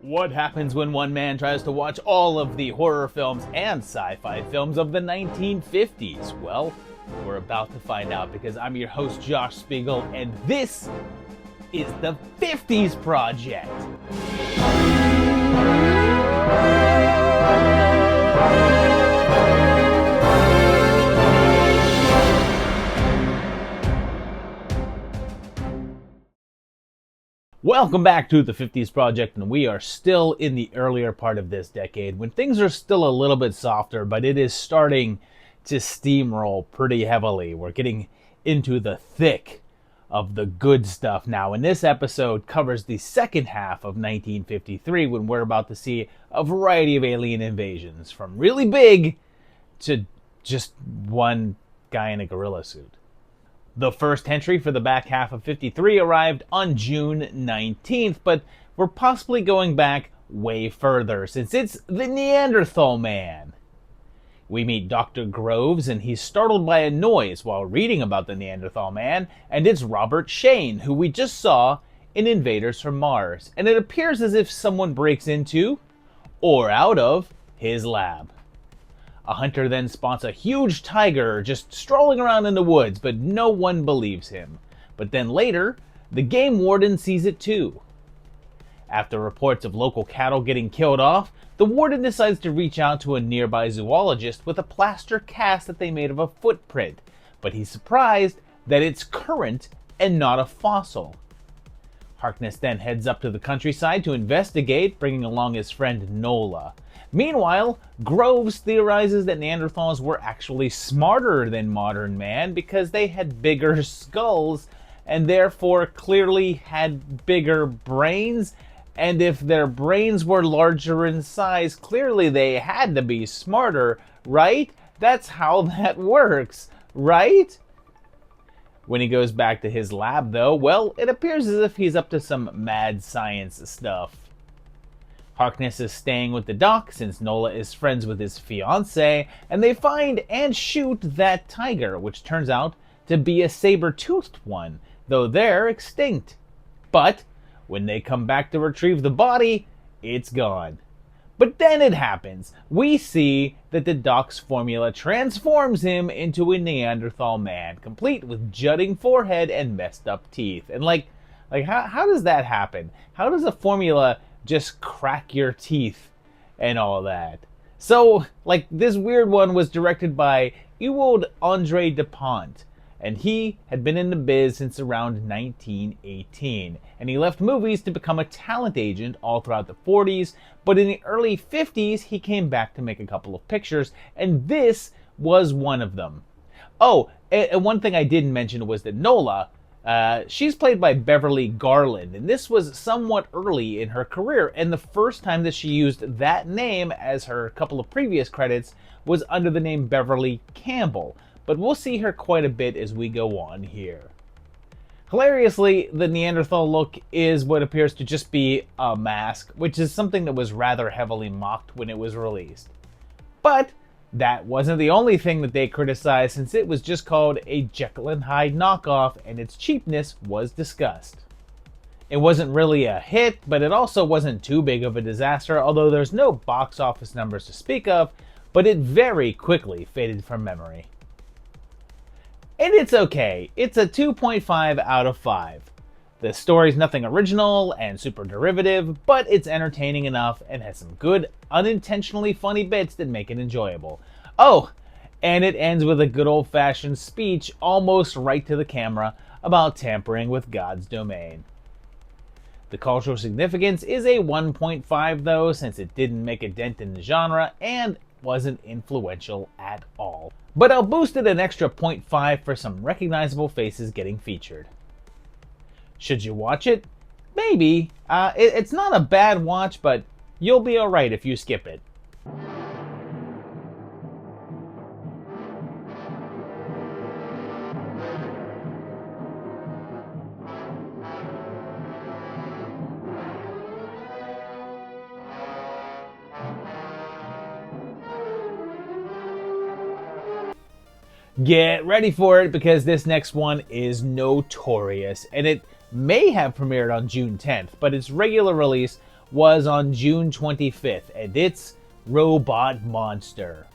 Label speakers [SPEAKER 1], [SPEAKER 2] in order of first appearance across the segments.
[SPEAKER 1] What happens when one man tries to watch all of the horror films and sci-fi films of the 1950s? Well, we're about to find out because I'm your host, Josh Spiegel, and this is the 50s Project. Welcome back to the 50s Project, and we are still in the earlier part of this decade when things are still a little bit softer, but it is starting to steamroll pretty heavily. We're getting into the thick of the good stuff now, and this episode covers the second half of 1953 when we're about to see a variety of alien invasions, from really big to just one guy in a gorilla suit. The first entry for the back half of 53 arrived on June 19th, but we're possibly going back way further since it's the Neanderthal Man. We meet Dr. Groves, and he's startled by a noise while reading about the Neanderthal Man, and it's Robert Shane, who we just saw in Invaders from Mars, and it appears as if someone breaks into, or out of, his lab. A hunter then spots a huge tiger just strolling around in the woods, but no one believes him. But then later, the game warden sees it too. After reports of local cattle getting killed off, the warden decides to reach out to a nearby zoologist with a plaster cast that they made of a footprint, but he's surprised that it's current and not a fossil. Harkness then heads up to the countryside to investigate, bringing along his friend Nola. Meanwhile, Groves theorizes that Neanderthals were actually smarter than modern man because they had bigger skulls and therefore clearly had bigger brains. And if their brains were larger in size, clearly they had to be smarter, right? That's how that works, right? When he goes back to his lab, though, well, it appears as if he's up to some mad science stuff. Harkness is staying with the doc since Nola is friends with his fiancée, and they find and shoot that tiger, which turns out to be a saber-toothed one, though they're extinct. But when they come back to retrieve the body, it's gone. But then it happens. We see that the doc's formula transforms him into a Neanderthal man, complete with jutting forehead and messed up teeth. And how does that happen? How does a formula just crack your teeth and all that? So, this weird one was directed by Ewald Andre Dupont, and he had been in the biz since around 1918, and he left movies to become a talent agent all throughout the 40s, but in the early 50s he came back to make a couple of pictures, and this was one of them. Oh, and one thing I didn't mention was that Nola, she's played by Beverly Garland, and this was somewhat early in her career, and the first time that she used that name, as her couple of previous credits, was under the name Beverly Campbell, but we'll see her quite a bit as we go on here. Hilariously, the Neanderthal look is what appears to just be a mask, which is something that was rather heavily mocked when it was released. But that wasn't the only thing that they criticized, since it was just called a Jackal and Hyde knockoff, and its cheapness was discussed. It wasn't really a hit, but it also wasn't too big of a disaster, although there's no box office numbers to speak of, but it very quickly faded from memory. And it's okay. It's a 2.5 out of 5. The story's nothing original and super derivative, but it's entertaining enough and has some good, unintentionally funny bits that make it enjoyable. Oh, and it ends with a good old-fashioned speech, almost right to the camera, about tampering with God's domain. The cultural significance is a 1.5 though, since it didn't make a dent in the genre and wasn't influential at all. But I'll boost it an extra 0.5 for some recognizable faces getting featured. Should you watch it? Maybe. It's not a bad watch, but you'll be alright if you skip it. Get ready for it, because this next one is notorious, and it may have premiered on June 10th, but its regular release was on June 25th, and it's Robot Monster.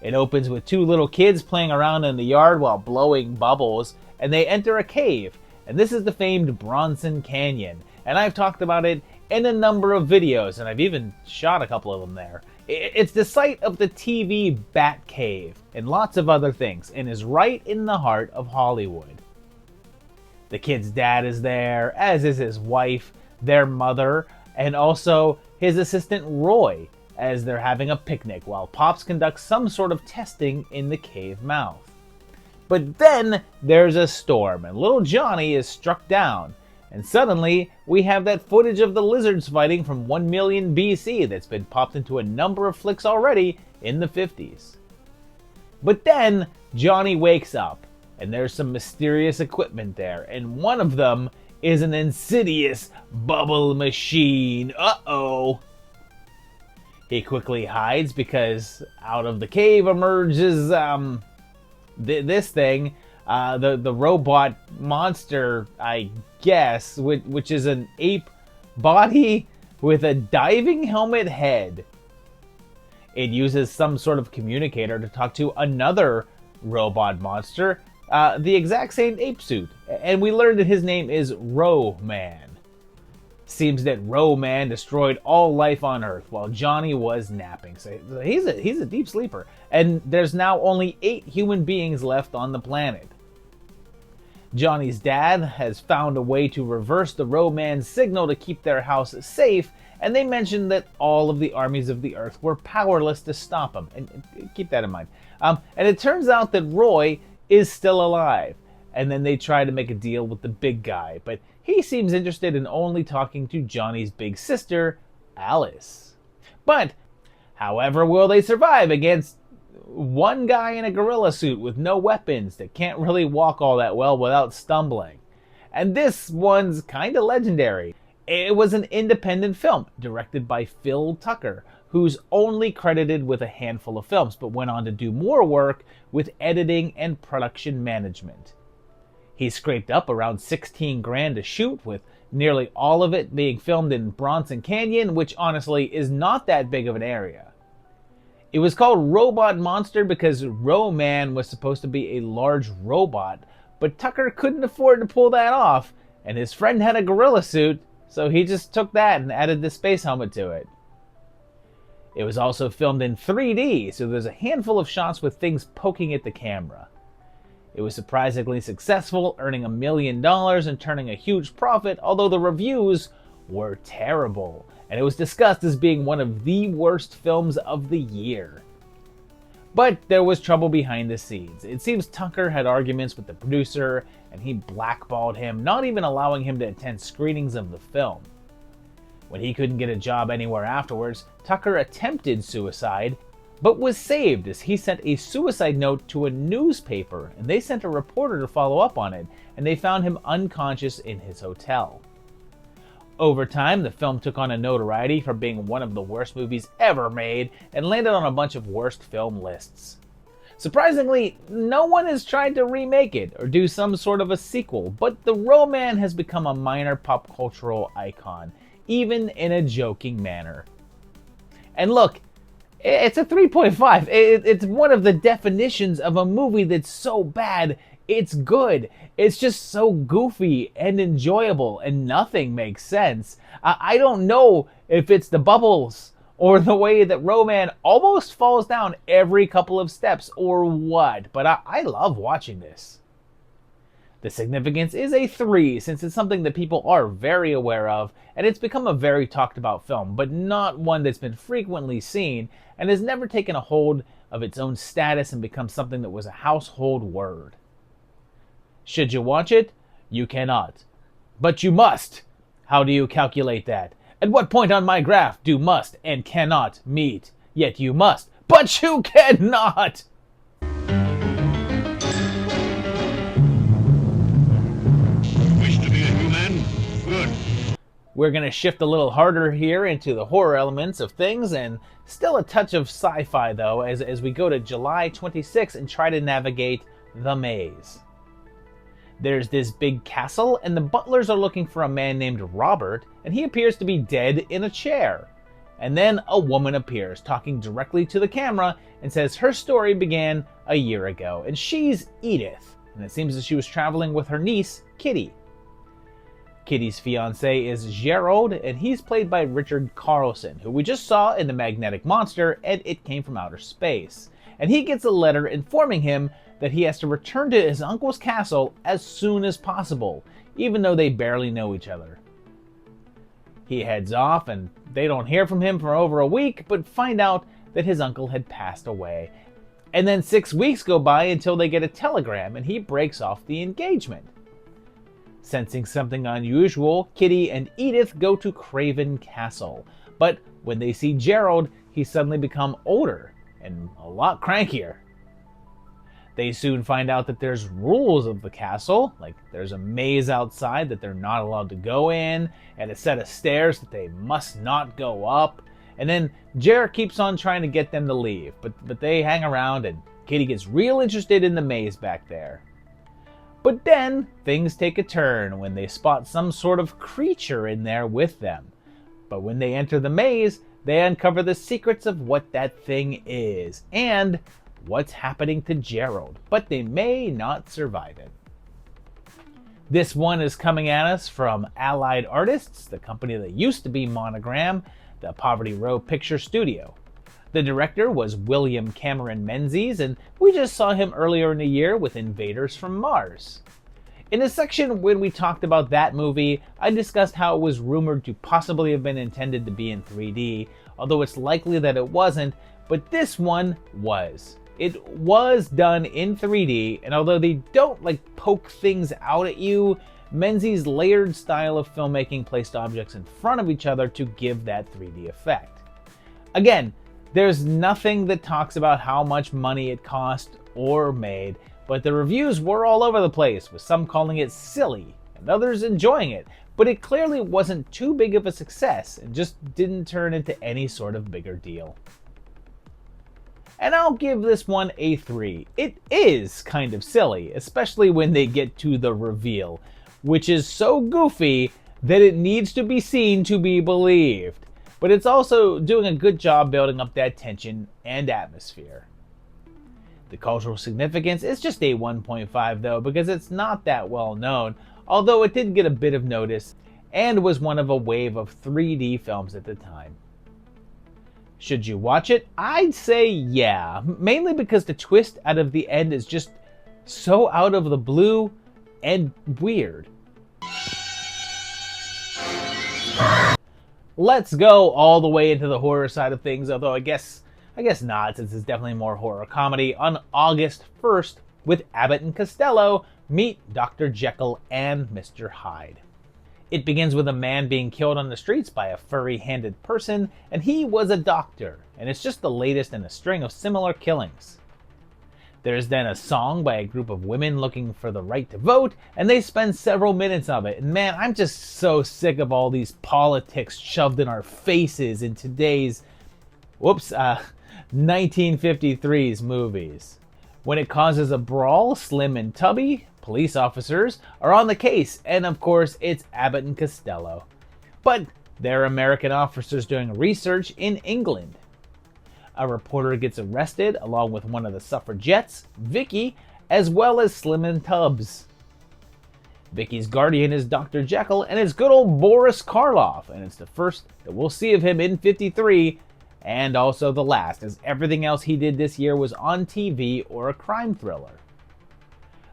[SPEAKER 1] It opens with two little kids playing around in the yard while blowing bubbles, and they enter a cave, and this is the famed Bronson Canyon, and I've talked about it in a number of videos, and I've even shot a couple of them there. It's the site of the TV Bat Cave, and lots of other things, and is right in the heart of Hollywood. The kid's dad is there, as is his wife, their mother, and also his assistant Roy, as they're having a picnic while Pops conducts some sort of testing in the cave mouth. But then there's a storm, and little Johnny is struck down, and suddenly we have that footage of the lizards fighting from 1 million BC that's been popped into a number of flicks already in the 50s. But then Johnny wakes up, and there's some mysterious equipment there, and one of them is an insidious bubble machine. Uh-oh. He quickly hides because out of the cave emerges this thing, the robot monster, I guess, which is an ape body with a diving helmet head. It uses some sort of communicator to talk to another robot monster, the exact same ape suit, and we learned that his name is Man. Seems that Man destroyed all life on Earth while Johnny was napping. So he's a deep sleeper, and there's now only 8 human beings left on the planet. Johnny's dad has found a way to reverse the Man's signal to keep their house safe, and they mentioned that all of the armies of the Earth were powerless to stop him. And keep that in mind. And it turns out that Roy is still alive, and then they try to make a deal with the big guy, but he seems interested in only talking to Johnny's big sister, Alice. But, however will they survive against one guy in a gorilla suit with no weapons that can't really walk all that well without stumbling? And this one's kinda legendary. It was an independent film directed by Phil Tucker, who's only credited with a handful of films, but went on to do more work with editing and production management. He scraped up around $16,000 to shoot, with nearly all of it being filmed in Bronson Canyon, which honestly is not that big of an area. It was called Robot Monster because Man was supposed to be a large robot, but Tucker couldn't afford to pull that off, and his friend had a gorilla suit, so he just took that and added the space helmet to it. It was also filmed in 3D, so there's a handful of shots with things poking at the camera. It was surprisingly successful, earning $1 million and turning a huge profit, although the reviews were terrible, and it was discussed as being one of the worst films of the year. But there was trouble behind the scenes. It seems Tucker had arguments with the producer, and he blackballed him, not even allowing him to attend screenings of the film. When he couldn't get a job anywhere afterwards, Tucker attempted suicide, but was saved as he sent a suicide note to a newspaper, and they sent a reporter to follow up on it, and they found him unconscious in his hotel. Over time, the film took on a notoriety for being one of the worst movies ever made, and landed on a bunch of worst film lists. Surprisingly, no one has tried to remake it or do some sort of a sequel, but the Man has become a minor pop cultural icon, even in a joking manner. And look, it's a 3.5. It's one of the definitions of a movie that's so bad, it's good. It's just so goofy and enjoyable, and nothing makes sense. I don't know if it's the bubbles or the way that Man almost falls down every couple of steps or what, but I love watching this. The significance is a 3, since it's something that people are very aware of, and it's become a very talked about film, but not one that's been frequently seen, and has never taken a hold of its own status and become something that was a household word. Should you watch it? You cannot. But you must! How do you calculate that? At what point on my graph do must and cannot meet? Yet you must, but you cannot! We're going to shift a little harder here into the horror elements of things, and still a touch of sci-fi though, as we go to July 26 and try to navigate The Maze. There's this big castle, and the butlers are looking for a man named Robert, and he appears to be dead in a chair. And then a woman appears, talking directly to the camera, and says her story began a year ago, and she's Edith, and it seems that she was traveling with her niece, Kitty. Kitty's fiancé is Gerald, and he's played by Richard Carlson, who we just saw in The Magnetic Monster and It Came from Outer Space. And he gets a letter informing him that he has to return to his uncle's castle as soon as possible, even though they barely know each other. He heads off, and they don't hear from him for over a week, but find out that his uncle had passed away. And then 6 weeks go by until they get a telegram, and he breaks off the engagement. Sensing something unusual, Kitty and Edith go to Craven Castle. But when they see Gerald, he's suddenly become older and a lot crankier. They soon find out that there's rules of the castle, like there's a maze outside that they're not allowed to go in, and a set of stairs that they must not go up. And then Jared keeps on trying to get them to leave, but they hang around, and Kitty gets real interested in the maze back there. But then things take a turn when they spot some sort of creature in there with them. But when they enter the maze, they uncover the secrets of what that thing is and what's happening to Gerald, but they may not survive it. This one is coming at us from Allied Artists, the company that used to be Monogram, the Poverty Row Picture Studio. The director was William Cameron Menzies, and we just saw him earlier in the year with Invaders from Mars. In a section when we talked about that movie, I discussed how it was rumored to possibly have been intended to be in 3D, although it's likely that it wasn't, but this one was. It was done in 3D, and although they don't poke things out at you, Menzies' layered style of filmmaking placed objects in front of each other to give that 3D effect. Again, there's nothing that talks about how much money it cost or made, but the reviews were all over the place, with some calling it silly and others enjoying it, but it clearly wasn't too big of a success and just didn't turn into any sort of bigger deal. And I'll give this one a 3. It is kind of silly, especially when they get to the reveal, which is so goofy that it needs to be seen to be believed. But it's also doing a good job building up that tension and atmosphere. The cultural significance is just a 1.5 though, because it's not that well known, although it did get a bit of notice and was one of a wave of 3D films at the time. Should you watch it? I'd say yeah, mainly because the twist out of the end is just so out of the blue and weird. Let's go all the way into the horror side of things, although I guess not, since it's definitely more horror comedy. On August 1st, with Abbott and Costello, meet Dr. Jekyll and Mr. Hyde. It begins with a man being killed on the streets by a furry-handed person, and he was a doctor, and it's just the latest in a string of similar killings. There's then a song by a group of women looking for the right to vote, and they spend several minutes of it. And man, I'm just so sick of all these politics shoved in our faces in today's, 1953's movies. When it causes a brawl, Slim and Tubby, police officers, are on the case, and of course it's Abbott and Costello. But they're American officers doing research in England. A reporter gets arrested along with one of the suffragettes, Vicky, as well as Slim and Tubbs. Vicky's guardian is Dr. Jekyll, and it's good old Boris Karloff, and it's the first that we'll see of him in 53, and also the last, as everything else he did this year was on TV or a crime thriller.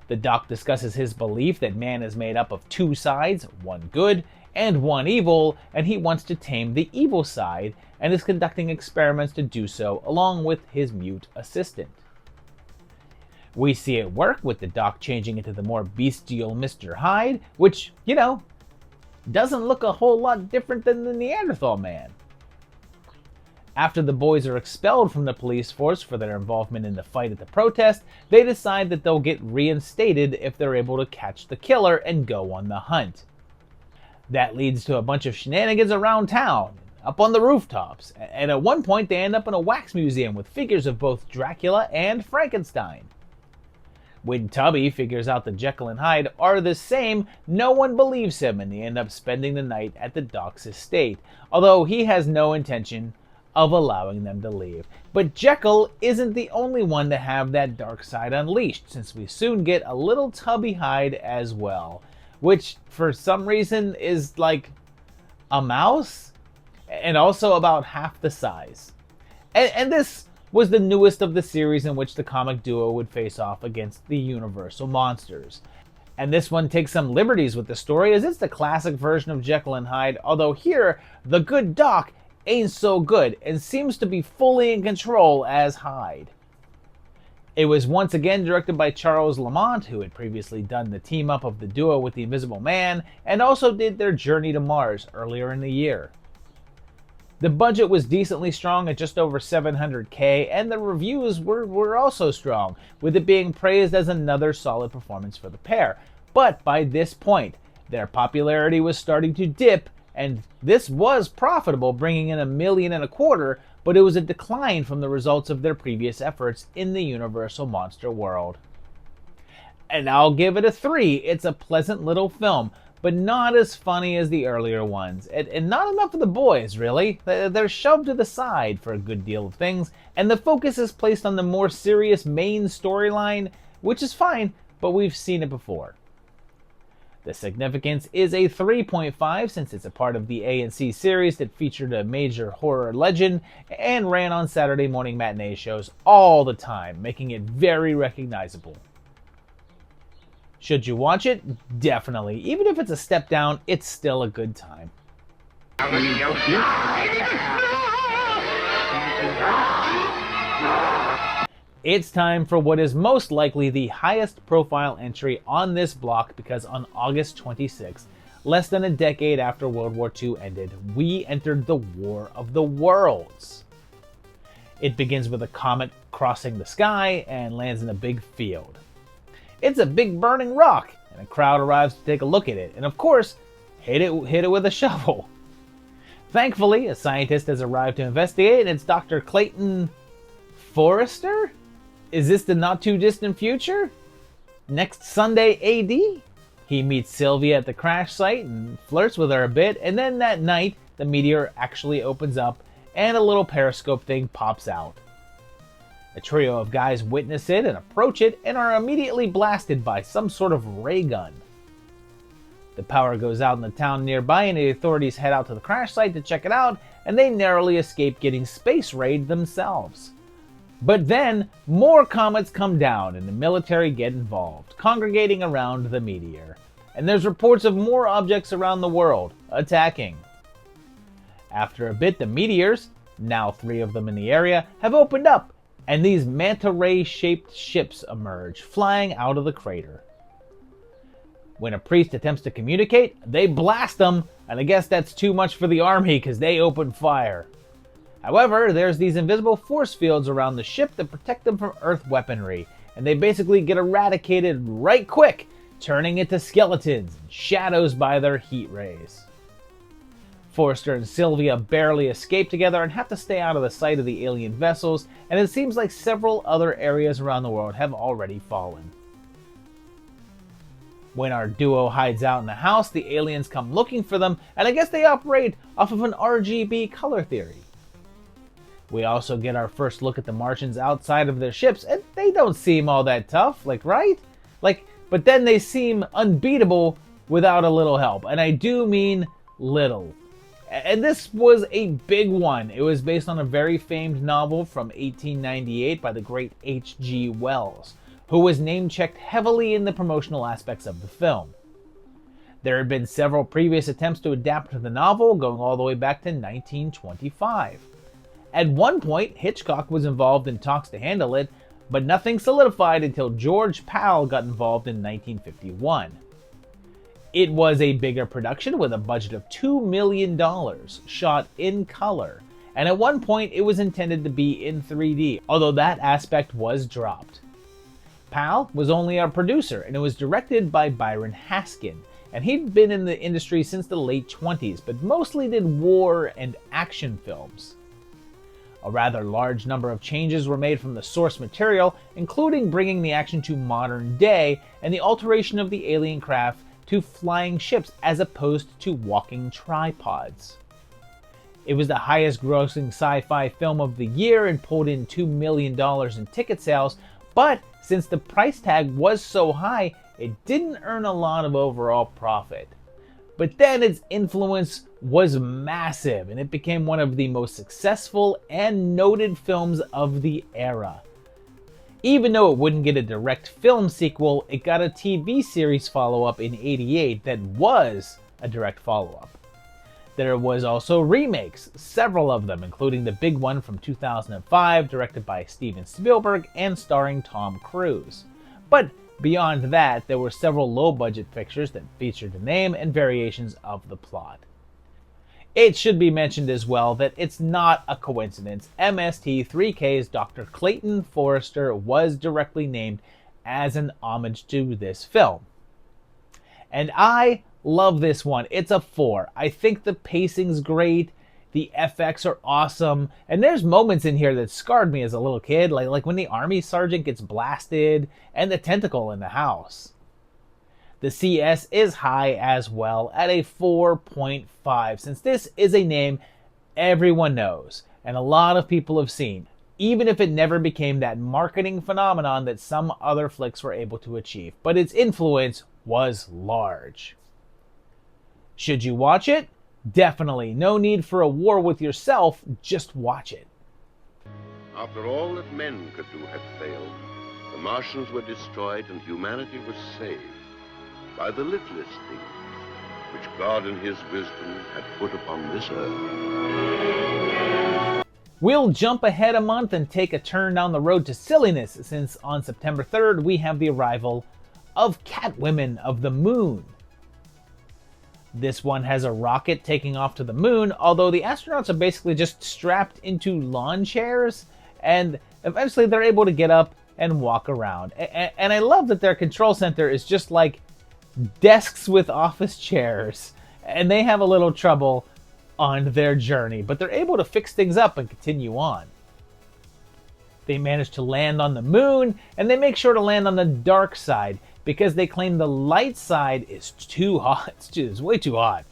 [SPEAKER 1] The doc discusses his belief that man is made up of two sides, one good and one evil, and he wants to tame the evil side, and is conducting experiments to do so along with his mute assistant. We see it work with the doc changing into the more bestial Mr. Hyde, which, doesn't look a whole lot different than the Neanderthal Man. After the boys are expelled from the police force for their involvement in the fight at the protest, they decide that they'll get reinstated if they're able to catch the killer and go on the hunt. That leads to a bunch of shenanigans around town, up on the rooftops, and at one point they end up in a wax museum with figures of both Dracula and Frankenstein. When Tubby figures out that Jekyll and Hyde are the same, no one believes him and they end up spending the night at the Doc's estate, although he has no intention of allowing them to leave. But Jekyll isn't the only one to have that dark side unleashed, since we soon get a little Tubby Hyde as well, which for some reason is like a mouse and also about half the size. And this was the newest of the series in which the comic duo would face off against the Universal monsters. And this one takes some liberties with the story, as it's the classic version of Jekyll and Hyde, although here, the good Doc ain't so good and seems to be fully in control as Hyde. It was once again directed by Charles Lamont, who had previously done the team-up of the duo with the Invisible Man, and also did their Journey to Mars earlier in the year. The budget was decently strong at just over $700K, and the reviews were also strong, with it being praised as another solid performance for the pair. But by this point, their popularity was starting to dip, and this was profitable, bringing in $1.25 million, but it was a decline from the results of their previous efforts in the Universal monster world. And I'll give it a 3. It's a pleasant little film, but not as funny as the earlier ones, and not enough for the boys, really. They're shoved to the side for a good deal of things, and the focus is placed on the more serious main storyline, which is fine, but we've seen it before. The significance is a 3.5, since it's a part of the A&C series that featured a major horror legend and ran on Saturday morning matinee shows all the time, making it very recognizable. Should you watch it? Definitely. Even if it's a step down, it's still a good time. It's time for what is most likely the highest profile entry on this block, because on August 26th, less than a decade after World War II ended, we entered the War of the Worlds. It begins with a comet crossing the sky and lands in a big field. It's a big burning rock, and a crowd arrives to take a look at it, and of course, hit it with a shovel. Thankfully, a scientist has arrived to investigate, and it's Dr. Clayton Forrester? Is this the not too distant future? Next Sunday AD? He meets Sylvia at the crash site and flirts with her a bit, and then that night, the meteor actually opens up, and a little periscope thing pops out. A trio of guys witness it and approach it and are immediately blasted by some sort of ray gun. The power goes out in the town nearby and the authorities head out to the crash site to check it out, and they narrowly escape getting space rayed themselves. But then, more comets come down and the military get involved, congregating around the meteor. And there's reports of more objects around the world, attacking. After a bit, the meteors, now 3 of them in the area, have opened up, and these manta ray-shaped ships emerge, flying out of the crater. When a priest attempts to communicate, they blast them, and I guess that's too much for the army because they open fire. However, there's these invisible force fields around the ship that protect them from Earth weaponry, and they basically get eradicated right quick, turning into skeletons and shadows by their heat rays. Forrester and Sylvia barely escape together and have to stay out of the sight of the alien vessels, and it seems like several other areas around the world have already fallen. When our duo hides out in the house, the aliens come looking for them, and I guess they operate off of an RGB color theory. We also get our first look at the Martians outside of their ships, and they don't seem all that tough, right? But then they seem unbeatable without a little help, and I do mean little. And this was a big one. It was based on a very famed novel from 1898 by the great H.G. Wells, who was name-checked heavily in the promotional aspects of the film. There had been several previous attempts to adapt the novel, going all the way back to 1925. At one point, Hitchcock was involved in talks to handle it, but nothing solidified until George Pal got involved in 1951. It was a bigger production with a budget of $2 million, shot in color, and at one point it was intended to be in 3D, although that aspect was dropped. Pal was only a producer, and it was directed by Byron Haskin, and he'd been in the industry since the late 20s, but mostly did war and action films. A rather large number of changes were made from the source material, including bringing the action to modern day and the alteration of the alien craft to flying ships as opposed to walking tripods. It was the highest grossing sci-fi film of the year and pulled in $2 million in ticket sales, but since the price tag was so high, it didn't earn a lot of overall profit. But then its influence was massive, and it became one of the most successful and noted films of the era. Even though it wouldn't get a direct film sequel, it got a TV series follow-up in '88 that was a direct follow-up. There was also remakes, several of them, including the big one from 2005, directed by Steven Spielberg and starring Tom Cruise. But beyond that, there were several low-budget pictures that featured the name and variations of the plot. It should be mentioned as well that it's not a coincidence. MST3K's Dr. Clayton Forrester was directly named as an homage to this film. And I love this one. It's a 4. I think the pacing's great, the FX are awesome, and there's moments in here that scarred me as a little kid, like when the army sergeant gets blasted and the tentacle in the house. The CS is high as well at a 4.5, since this is a name everyone knows and a lot of people have seen, even if it never became that marketing phenomenon that some other flicks were able to achieve. But its influence was large. Should you watch it? Definitely. No need for a war with yourself, just watch it.
[SPEAKER 2] After all that men could do had failed, the Martians were destroyed and humanity was saved by the littlest things which God in his wisdom had put upon this earth.
[SPEAKER 1] We'll jump ahead a month and take a turn down the road to silliness, since on September 3rd we have the arrival of Catwoman of the Moon. This one has a rocket taking off to the moon, although the astronauts are basically just strapped into lawn chairs, and eventually they're able to get up and walk around. And I love that their control center is just like desks with office chairs, and they have a little trouble on their journey, but they're able to fix things up and continue on. They manage to land on the moon, and they make sure to land on the dark side because they claim the light side is too hot. It's way too hot.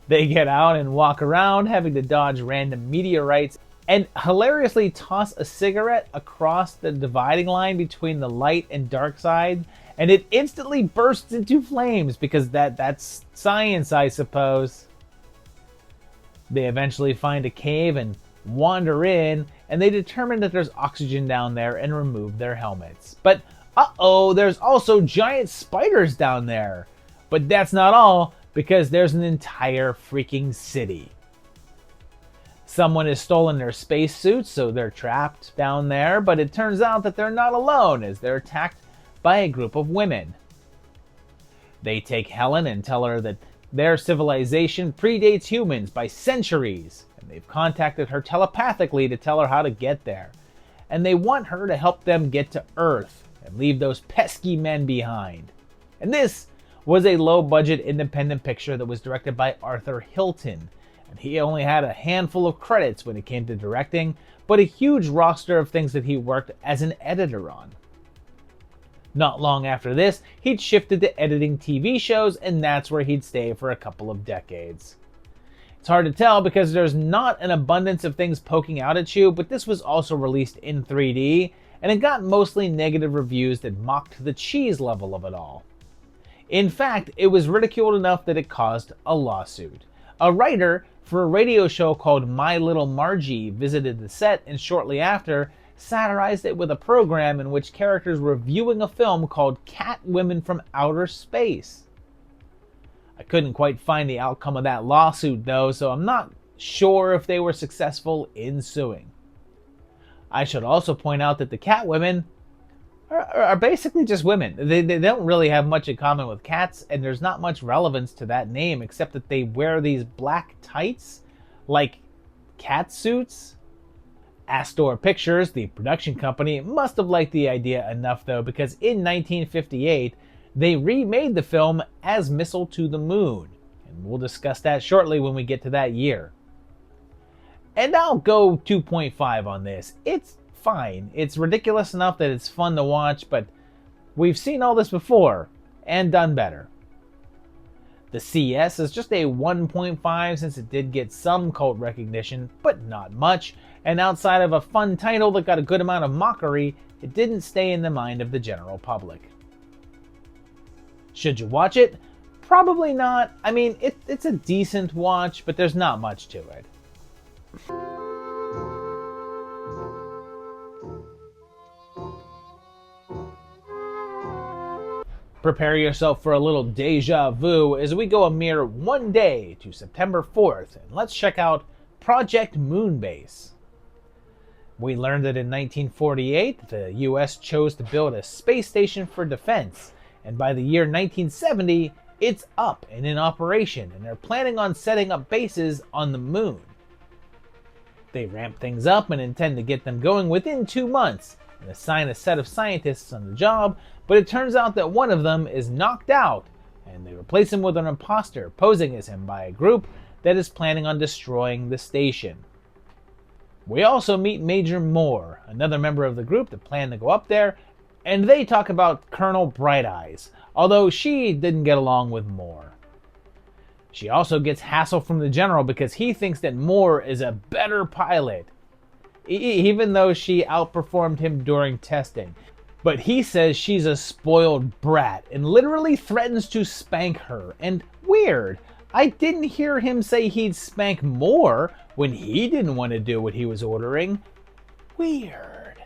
[SPEAKER 1] They get out and walk around, having to dodge random meteorites and hilariously toss a cigarette across the dividing line between the light and dark side, and it instantly bursts into flames because that's science, I suppose. They eventually find a cave and wander in, and they determine that there's oxygen down there and remove their helmets. But uh-oh, there's also giant spiders down there. But that's not all, because there's an entire freaking city. Someone has stolen their spacesuits, so they're trapped down there, but it turns out that they're not alone, as they're attacked by a group of women. They take Helen and tell her that their civilization predates humans by centuries, and they've contacted her telepathically to tell her how to get there. And they want her to help them get to Earth and leave those pesky men behind. And this was a low-budget independent picture that was directed by Arthur Hilton, and he only had a handful of credits when it came to directing, but a huge roster of things that he worked as an editor on. Not long after this, he'd shifted to editing TV shows, and that's where he'd stay for a couple of decades. It's hard to tell because there's not an abundance of things poking out at you, but this was also released in 3D, and it got mostly negative reviews that mocked the cheese level of it all. In fact, it was ridiculed enough that it caused a lawsuit. A writer for a radio show called My Little Margie visited the set, and shortly after, satirized it with a program in which characters were viewing a film called Catwoman from Outer Space. I couldn't quite find the outcome of that lawsuit though, so I'm not sure if they were successful in suing. I should also point out that the Catwomen are basically just women. They don't really have much in common with cats, and there's not much relevance to that name except that they wear these black tights, like cat suits. Astor Pictures, the production company, must have liked the idea enough though, because in 1958, they remade the film as Missile to the Moon, and we'll discuss that shortly when we get to that year. And I'll go 2.5 on this. It's fine. It's ridiculous enough that it's fun to watch, but we've seen all this before and done better. The CS is just a 1.5 since it did get some cult recognition, but not much, and outside of a fun title that got a good amount of mockery, it didn't stay in the mind of the general public. Should you watch it? Probably not. I mean, it's a decent watch, but there's not much to it. Prepare yourself for a little deja vu as we go a mere one day to September 4th, and let's check out Project Moonbase. We learned that in 1948, the US chose to build a space station for defense, and by the year 1970, it's up and in operation, and they're planning on setting up bases on the moon. They ramp things up and intend to get them going within 2 months, and assign a set of scientists on the job, but it turns out that one of them is knocked out, and they replace him with an imposter posing as him by a group that is planning on destroying the station. We also meet Major Moore, another member of the group that planned to go up there, and they talk about Colonel Bright Eyes, although she didn't get along with Moore. She also gets hassle from the general because he thinks that Moore is a better pilot, even though she outperformed him during testing. But he says she's a spoiled brat and literally threatens to spank her. And weird, I didn't hear him say he'd spank Moore when he didn't want to do what he was ordering. Weird.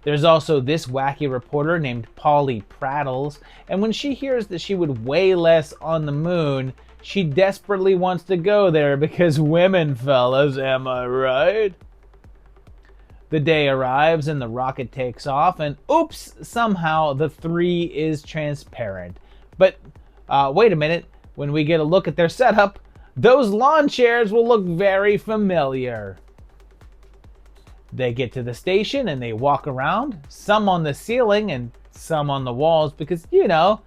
[SPEAKER 1] There's also this wacky reporter named Polly Prattles, and when she hears that she would weigh less on the moon, she desperately wants to go there because women, fellas, am I right? The day arrives and the rocket takes off, and oops, somehow the 3 is transparent. But wait a minute, when we get a look at their setup, those lawn chairs will look very familiar. They get to the station and they walk around, some on the ceiling and some on the walls, because, you know,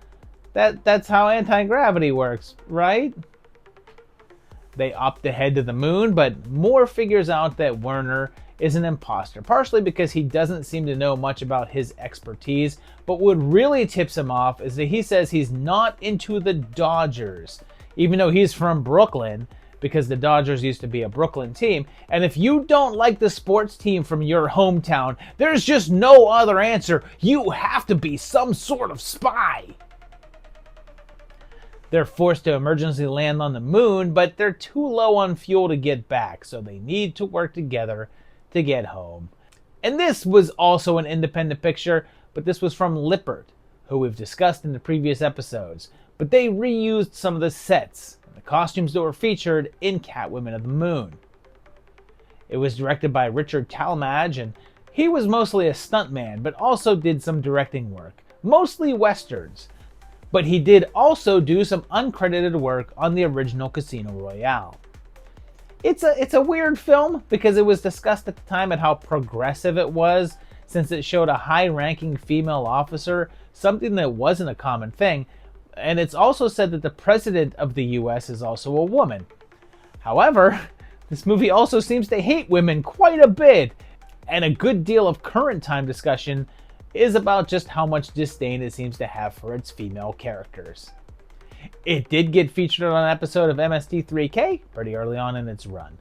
[SPEAKER 1] that's how anti-gravity works, right? They opt to head to the moon, but Moore figures out that Werner is an imposter, partially because he doesn't seem to know much about his expertise, but what really tips him off is that he says he's not into the Dodgers, even though he's from Brooklyn, because the Dodgers used to be a Brooklyn team, and if you don't like the sports team from your hometown, there's just no other answer. You have to be some sort of spy. They're forced to emergency land on the moon, but they're too low on fuel to get back, so they need to work together to get home. And this was also an independent picture, but this was from Lippert, who we've discussed in the previous episodes. But they reused some of the sets and the costumes that were featured in Catwoman of the Moon. It was directed by Richard Talmadge, and he was mostly a stuntman, but also did some directing work, mostly westerns. But he did also do some uncredited work on the original Casino Royale. It's a weird film because it was discussed at the time at how progressive it was, since it showed a high-ranking female officer, something that wasn't a common thing, and it's also said that the president of the US is also a woman. However, this movie also seems to hate women quite a bit, and a good deal of current time discussion is about just how much disdain it seems to have for its female characters. It did get featured on an episode of MST3K pretty early on in its run.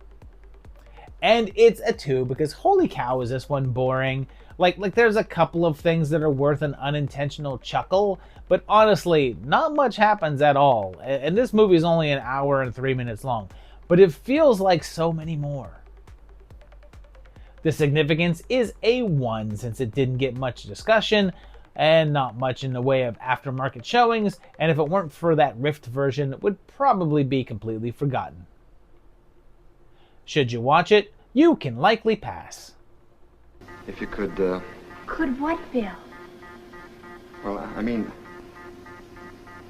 [SPEAKER 1] And it's a 2 because holy cow is this one boring. Like there's a couple of things that are worth an unintentional chuckle, but honestly, not much happens at all. And this movie is only an hour and 3 minutes long, but it feels like so many more. The significance is a 1 since it didn't get much discussion and not much in the way of aftermarket showings, and if it weren't for that Rift version, it would probably be completely forgotten. Should you watch it, you can likely pass.
[SPEAKER 3] If you could,
[SPEAKER 4] Could what, Bill?
[SPEAKER 3] well, I mean,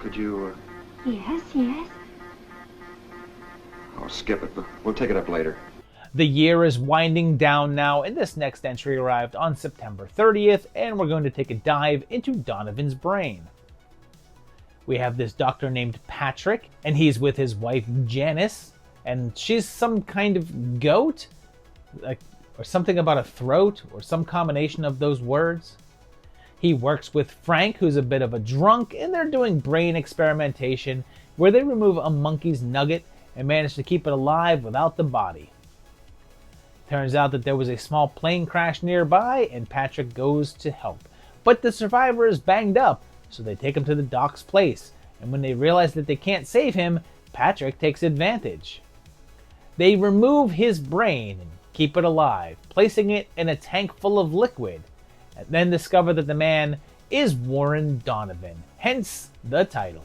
[SPEAKER 3] could you,
[SPEAKER 4] Yes, yes.
[SPEAKER 3] I'll skip it, but we'll take it up later.
[SPEAKER 1] The year is winding down now, and this next entry arrived on September 30th, and we're going to take a dive into Donovan's Brain. We have this doctor named Patrick, and he's with his wife Janice, and she's some kind of goat. or something about a throat, or some combination of those words. He works with Frank, who's a bit of a drunk, and they're doing brain experimentation where they remove a monkey's nugget and manage to keep it alive without the body. Turns out that there was a small plane crash nearby, and Patrick goes to help. But the survivor is banged up, so they take him to the doc's place, and when they realize that they can't save him, Patrick takes advantage. They remove his brain and keep it alive, placing it in a tank full of liquid, and then discover that the man is Warren Donovan, hence the title.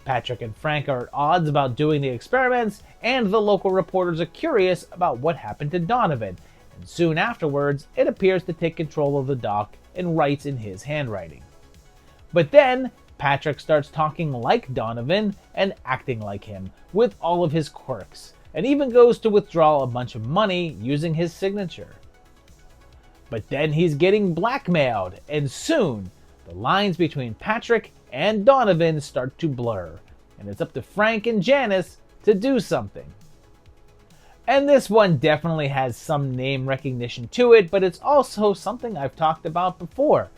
[SPEAKER 1] Patrick and Frank are at odds about doing the experiments, and the local reporters are curious about what happened to Donovan, and soon afterwards it appears to take control of the doc and writes in his handwriting. But then Patrick starts talking like Donovan and acting like him, with all of his quirks, and even goes to withdraw a bunch of money using his signature. But then he's getting blackmailed, and soon the lines between Patrick and Donovan start to blur, and it's up to Frank and Janice to do something. And this one definitely has some name recognition to it, but it's also something I've talked about before.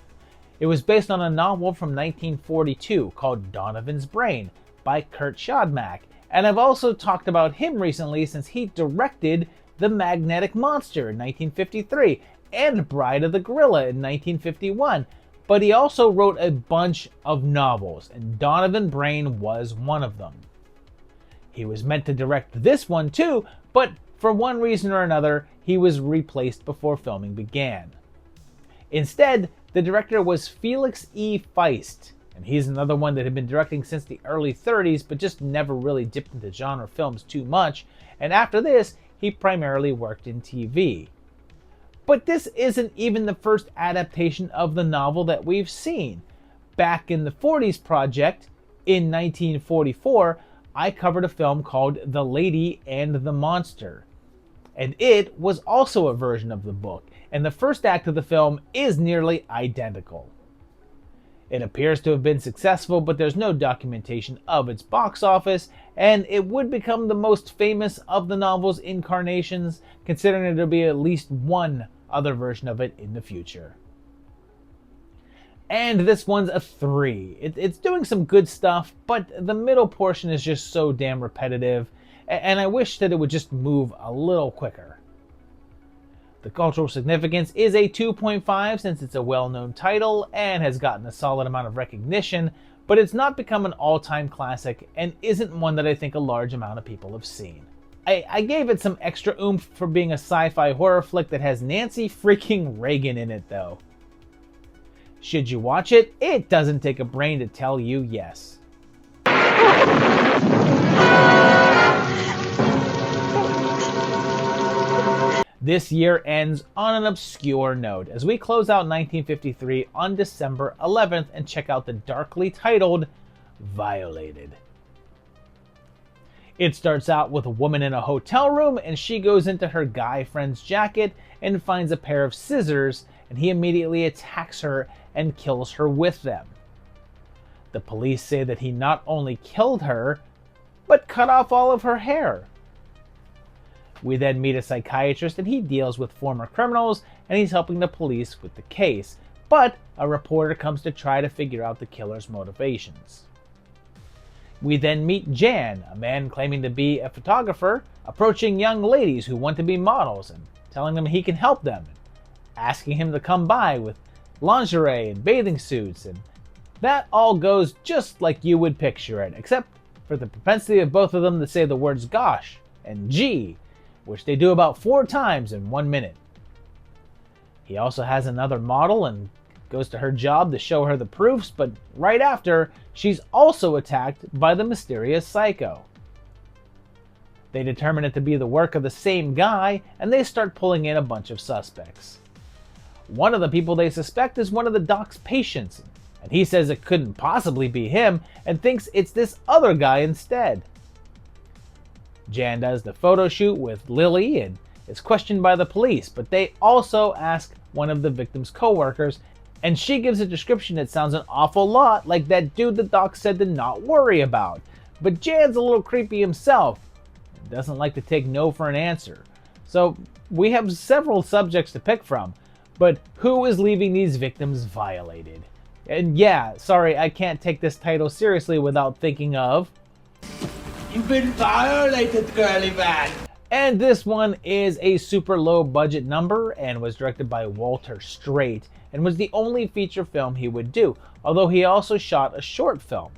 [SPEAKER 1] It was based on a novel from 1942 called Donovans Brain by Kurt Schadmak, and I've also talked about him recently since he directed The Magnetic Monster in 1953 and Bride of the Gorilla in 1951, but he also wrote a bunch of novels, and Donovan Brain was one of them. He was meant to direct this one too, but for one reason or another, he was replaced before filming began. Instead, the director was Felix E. Feist, and he's another one that had been directing since the early 30s, but just never really dipped into genre films too much, and after this, he primarily worked in TV. But this isn't even the first adaptation of the novel that we've seen. Back in the 40s project, in 1944, I covered a film called The Lady and the Monster. And it was also a version of the book, and the first act of the film is nearly identical. It appears to have been successful, but there's no documentation of its box office, and it would become the most famous of the novel's incarnations, considering there'll be at least one other version of it in the future. And this one's a 3. It's doing some good stuff, but the middle portion is just so damn repetitive, and I wish that it would just move a little quicker. The cultural significance is a 2.5 since it's a well-known title and has gotten a solid amount of recognition, but it's not become an all-time classic and isn't one that I think a large amount of people have seen. I gave it some extra oomph for being a sci-fi horror flick that has Nancy freaking Reagan in it though. Should you watch it? It doesn't take a brain to tell you yes. This year ends on an obscure note as we close out 1953 on December 11th and check out the darkly titled Violated. It starts out with a woman in a hotel room, and she goes into her guy friend's jacket and finds a pair of scissors, and he immediately attacks her and kills her with them. The police say that he not only killed her, but cut off all of her hair. We then meet a psychiatrist, and he deals with former criminals, and he's helping the police with the case, but a reporter comes to try to figure out the killer's motivations. We then meet Jan, a man claiming to be a photographer, approaching young ladies who want to be models and telling them he can help them, and asking him to come by with lingerie and bathing suits, and that all goes just like you would picture it, except for the propensity of both of them to say the words gosh and gee, which they do about 4 times in 1 minute. He also has another model and goes to her job to show her the proofs, but right after, she's also attacked by the mysterious psycho. They determine it to be the work of the same guy, and they start pulling in a bunch of suspects. One of the people they suspect is one of the doc's patients, and he says it couldn't possibly be him and thinks it's this other guy instead. Jan does the photo shoot with Lily and is questioned by the police, but they also ask one of the victim's co-workers, and she gives a description that sounds an awful lot like that dude the doc said to not worry about. But Jan's a little creepy himself and doesn't like to take no for an answer. So we have several subjects to pick from, but who is leaving these victims violated? And yeah, sorry, I can't take this title seriously without thinking of...
[SPEAKER 5] You've been violated, girly man!
[SPEAKER 1] And this one is a super low budget number and was directed by Walter Strait and was the only feature film he would do, although he also shot a short film.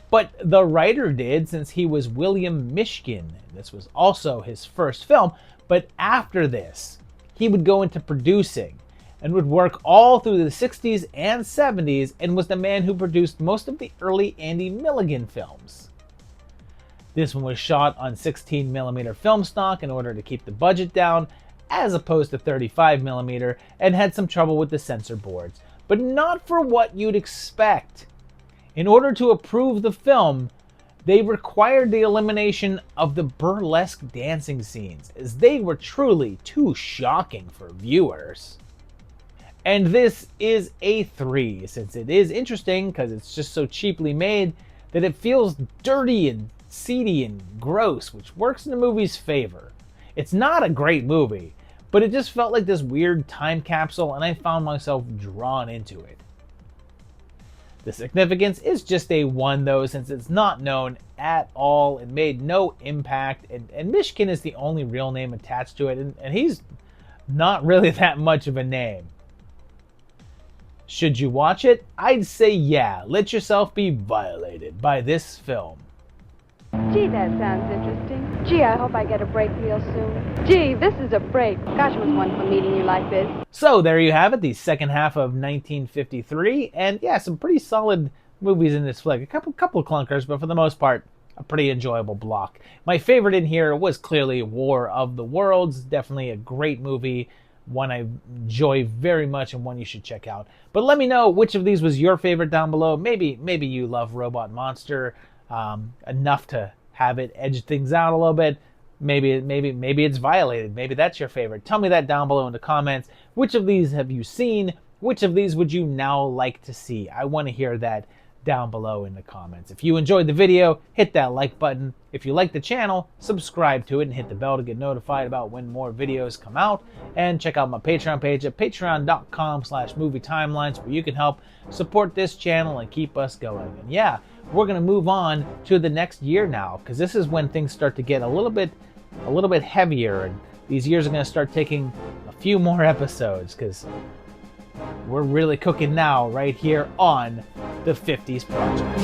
[SPEAKER 1] But the writer did, since he was William Mishkin. This was also his first film, but after this, he would go into producing and would work all through the 60s and 70s and was the man who produced most of the early Andy Milligan films. This one was shot on 16mm film stock in order to keep the budget down, as opposed to 35mm, and had some trouble with the censor boards, but not for what you'd expect. In order to approve the film, they required the elimination of the burlesque dancing scenes, as they were truly too shocking for viewers. And this is a 3, since it is interesting because it's just so cheaply made that it feels dirty and seedy and gross, which works in the movie's favor. It's not a great movie, but it just felt like this weird time capsule, and I found myself drawn into it. The significance is just a 1 though, since it's not known at all and made no impact, and Mishkin is the only real name attached to it, and he's not really that much of a name. Should you watch it? I'd say yeah, let yourself be violated by this film.
[SPEAKER 6] Gee, that sounds interesting. Gee, I hope I get a break real soon. Gee, this is a break. Gosh, it was wonderful meeting you like this.
[SPEAKER 1] So there you have it, the second half of 1953, and yeah, some pretty solid movies in this flick. A couple of clunkers, but for the most part, a pretty enjoyable block. My favorite in here was clearly War of the Worlds. Definitely a great movie, one I enjoy very much and one you should check out. But let me know which of these was your favorite down below. Maybe you love Robot Monster enough to have it edge things out a little bit. Maybe it's Violated. Maybe that's your favorite. Tell me that down below in the comments. Which of these have you seen? Which of these would you now like to see? I want to hear that down below in the comments. If you enjoyed the video, hit that like button. If you like the channel, subscribe to it and hit the bell to get notified about when more videos come out. And check out my Patreon page at patreon.com/movietimelines, where you can help support this channel and keep us going. And yeah, we're going to move on to the next year now, because this is when things start to get a little bit heavier, and these years are going to start taking a few more episodes, because we're really cooking now right here on the 50s Project.